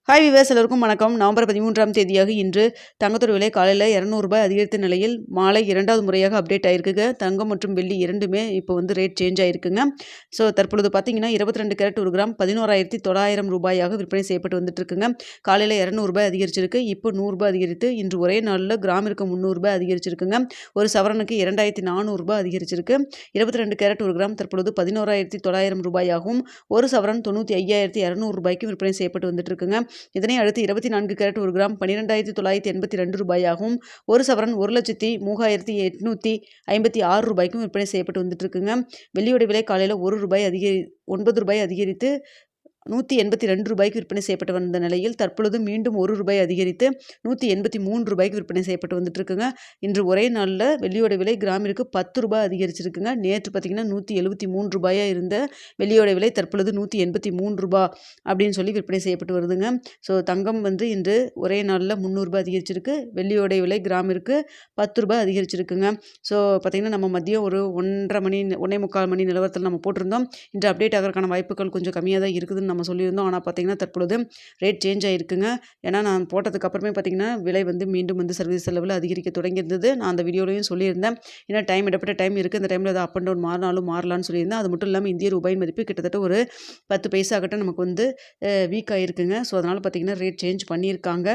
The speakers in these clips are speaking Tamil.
ஹாய் விவர்ஸ், எல்லோருக்கும் வணக்கம். நவம்பர் 13ஆம் தேதியாக இன்று தங்கத்தோட விலை காலையில் ரூ. 200 அதிகரித்த நிலையில் மாலை இரண்டாவது முறையாக அப்டேட் ஆயிருக்குங்க. தங்கம் மற்றும் வெள்ளி இரண்டுமே இப்போ ரேட் சேஞ்ச் ஆயிருக்குங்க. ஸோ தற்பொழுது பார்த்தீங்கன்னா 22 கேரட் 1 கிராம் 11,900 ரூபாயாக விற்பனை செய்யப்பட்டு வந்துட்டு இருக்குங்க. காலையில் ரூ. 200 அதிகரிச்சிருக்கு. இப்போ ரூ. 100 அதிகரித்து இன்று ஒரே நாளில் கிராமிற்கு ரூ. 300 அதிகரிச்சிருக்குங்க. ஒரு சவரனுக்கு ரூ. 2,400 அதிகரிச்சிருக்கு. 22 கேரட் 1 கிராம் தற்பொழுது 11,900 ரூபாயாகவும் ஒரு சவரன் 95,200 ரூபாய்க்கு விற்பனை செய்யப்பட்டு வந்துட்டு இருக்குங்க. இதனை அடுத்து 24 கேரட் 1 கிராம் 12,982 ரூபாயாகவும் ஒரு சவரன் 1,03,856 ரூபாய்க்கும் விற்பனை செய்யப்பட்டு வந்துட்டு இருக்குங்க. வெள்ளியோட விலை காலையில் ₹9 அதிகரித்து ₹182 விற்பனை செய்யப்பட்டு வந்த நிலையில் தற்பொழுது மீண்டும் ₹1 அதிகரித்து ₹183 விற்பனை செய்யப்பட்டு வந்துட்டு இருக்குங்க. இன்று ஒரே நாளில் வெள்ளியோட விலை கிராமிற்கு ₹10 அதிகரிச்சிருக்குங்க. நேற்று பார்த்தீங்கன்னா ₹173 இருந்த வெள்ளியோட விலை தற்பொழுது ₹183 அப்படின்னு சொல்லி விற்பனை செய்யப்பட்டு வருதுங்க. ஸோ தங்கம் இன்று ஒரே நாளில் ₹300 அதிகரிச்சிருக்கு. வெள்ளியோட விலை கிராமிற்கு ₹10 அதிகரிச்சிருக்குங்க. ஸோ பார்த்தீங்கன்னா நம்ம மதியம் ஒரு 1:45 மணி நிலவரத்தில் நம்ம போட்டிருந்தோம். இன்று அப்டேட் ஆகிறதுக்கான வாய்ப்புகள் கொஞ்சம் கம்மியாக தான் இருக்குதுன்னு நம்ம சொல்லியிருந்தோம். ஆனால் பார்த்தீங்கன்னா தற்பொழுது ரேட் சேஞ்ச் ஆகிருக்குங்க. ஏன்னா நான் போட்டதுக்கு அப்புறமே பார்த்தீங்கன்னா விலை மீண்டும் சர்வீஸ் செலவில் அதிகரிக்க தொடங்கியிருந்தது. நான் அந்த வீடியோலையும் சொல்லியிருந்தேன். ஏன்னா இடப்பட்ட டைம் இருக்குது. அந்த டைமில் அப் அண்ட் டவுன் மாறலாம்னு சொல்லியிருந்தேன். அது மட்டும் இல்லாமல் இந்திய ரூபாயின் மதிப்பு கிட்டத்தட்ட ஒரு 10 பைசா கிட்ட நமக்கு வீக் ஆகிருக்குங்க. ஸோ அதனால் பார்த்தீங்கன்னா ரேட் சேஞ்ச் பண்ணியிருக்காங்க.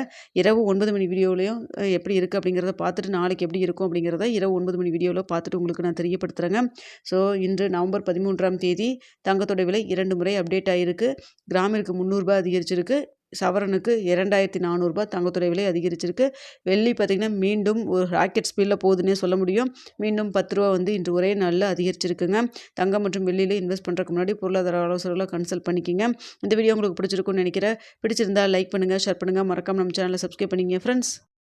இரவு 9 மணி வீடியோலையும் எப்படி இருக்குது அப்படிங்கிறத பார்த்துட்டு நாளைக்கு எப்படி இருக்கும் அப்படிங்கிறத இரவு 9 மணி வீடியோவில் பார்த்துட்டு உங்களுக்கு நான் தெரியப்படுத்துகிறேங்க. ஸோ இன்று நவம்பர் 13ஆம் தேதி தங்கத்தோட விலை 2 முறை அப்டேட் ஆகிருக்கு. கிராமிற்கு ₹300 அதிகரிச்சிருக்கு. சவரனுக்கு ₹2,400 தங்கத்தோட விலை அதிகரிச்சிருக்கு. வெள்ளி பார்த்திங்கன்னா மீண்டும் ஒரு ராக்கெட் ஸ்பீடில் போகுதுன்னே சொல்ல முடியும். மீண்டும் ₹10 இன்று ஒரே நாளில் அதிகரிச்சிருக்குங்க. தங்கம் மற்றும் வெள்ளியில் இன்வெஸ்ட் பண்ணுறதுக்கு முன்னாடி பொருளாதார ஆலோசகர்களை கன்சல்ட் பண்ணிக்கிங்க. இந்த வீடியோ உங்களுக்கு பிடிச்சிருக்குன்னு நினைக்கிறேன். பிடிச்சிருந்தா லைக் பண்ணுங்கள், ஷேர் பண்ணுங்கள், மறக்காம நம்ம சேனலை சப்ஸ்கிரைப் பண்ணிங்க ஃப்ரெண்ட்ஸ்.